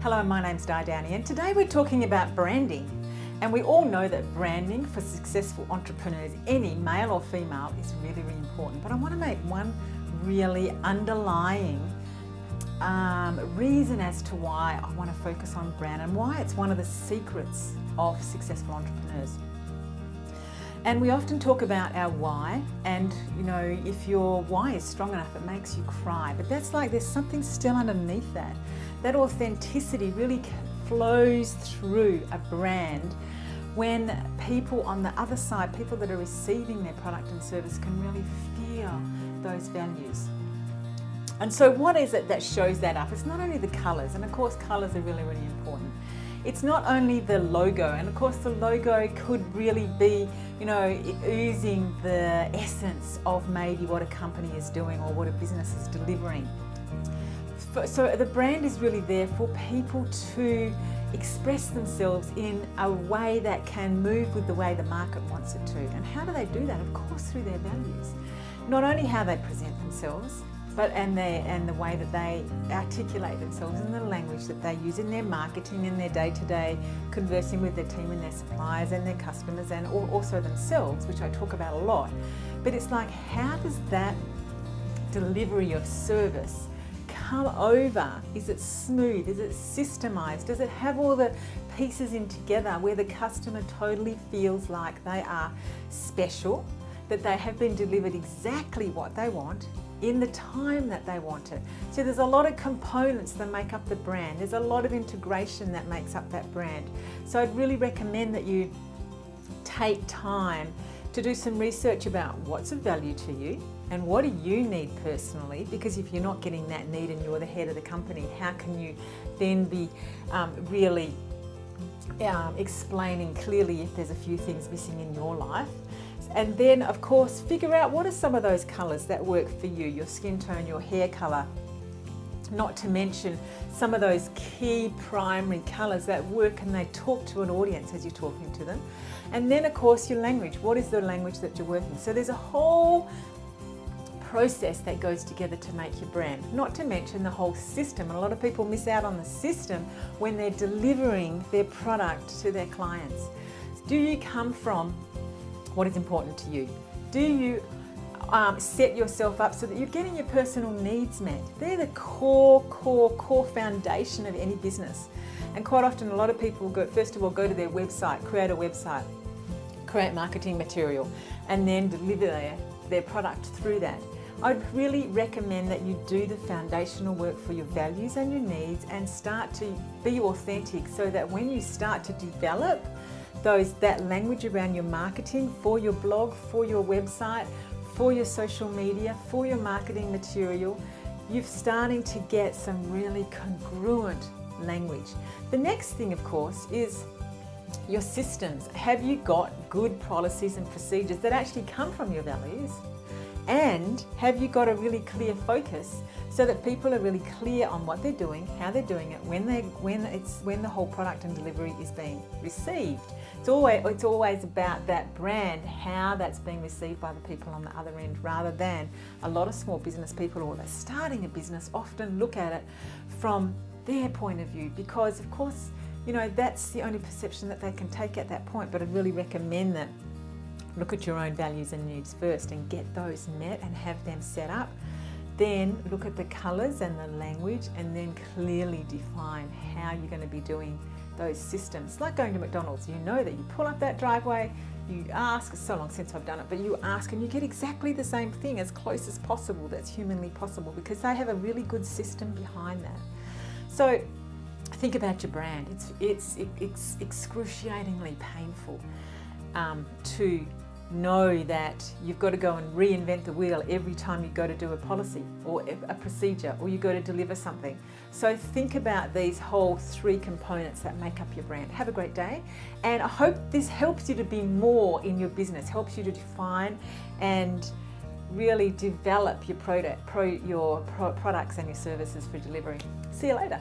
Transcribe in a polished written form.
Hello, my name's Di Downey, and today we're talking about branding. And we all know that branding for successful entrepreneurs, any male or female, is really, really important. But I want to make one really underlying reason as to why I want to focus on brand and why it's one of the secrets of successful entrepreneurs. And we often talk about our why, and if your why is strong enough, it makes you cry. But that's like there's something still underneath that. That authenticity really flows through a brand when people on the other side, people that are receiving their product and service, can really feel those values. And so what is it that shows that up? It's not only the colours, and of course colours are really, really important. It's not only the logo, and of course the logo could really be, oozing the essence of maybe what a company is doing or what a business is delivering. So the brand is really there for people to express themselves in a way that can move with the way the market wants it to. And how do they do that? Of course, through their values. Not only how they present themselves, but and the way that they articulate themselves in the language that they use in their marketing, in their day-to-day conversing with their team and their suppliers and their customers, and also themselves, which I talk about a lot. But it's like, how does that delivery of service come over? Is it smooth? Is it systemized? Does it have all the pieces in together where the customer totally feels like they are special, that they have been delivered exactly what they want in the time that they want it? So there's a lot of components that make up the brand. There's a lot of integration that makes up that brand. So I'd really recommend that you take time to do some research about what's of value to you and what do you need personally, because if you're not getting that need and you're the head of the company, how can you then be really explaining clearly if there's a few things missing in your life? And then, of course, figure out what are some of those colours that work for you, your skin tone, your hair colour, not to mention some of those key primary colours that work and they talk to an audience as you're talking to them. And then, of course, your language. What is the language that you're working? So there's a whole process that goes together to make your brand, not to mention the whole system. And a lot of people miss out on the system when they're delivering their product to their clients. Do you come from what is important to you? Do you set yourself up so that you're getting your personal needs met? They're the core foundation of any business. And quite often a lot of people first of all go to their website, create a website, create marketing material, and then deliver their product through that. I'd really recommend that you do the foundational work for your values and your needs and start to be authentic, so that when you start to develop that language around your marketing, for your blog, for your website, for your social media, for your marketing material, you're starting to get some really congruent language. The next thing, of course, is your systems. Have you got good policies and procedures that actually come from your values? And have you got a really clear focus so that people are really clear on what they're doing, how they're doing it, when the whole product and delivery is being received? It's always about that brand, how that's being received by the people on the other end, rather than a lot of small business people or they're starting a business often look at it from their point of view, because of course, that's the only perception that they can take at that point. But I'd really recommend that look at your own values and needs first and get those met and have them set up. Then look at the colours and the language, and then clearly define how you're going to be doing those systems. Like going to McDonald's, you know that you pull up that driveway, you ask, it's so long since I've done it, but you ask and you get exactly the same thing as close as possible that's humanly possible, because they have a really good system behind that. So think about your brand. It's excruciatingly painful to know that you've got to go and reinvent the wheel every time you go to do a policy or a procedure or you go to deliver something. So think about these whole three components that make up your brand. Have a great day, and I hope this helps you to be more in your business, helps you to define and really develop your products and your services for delivery. See you later.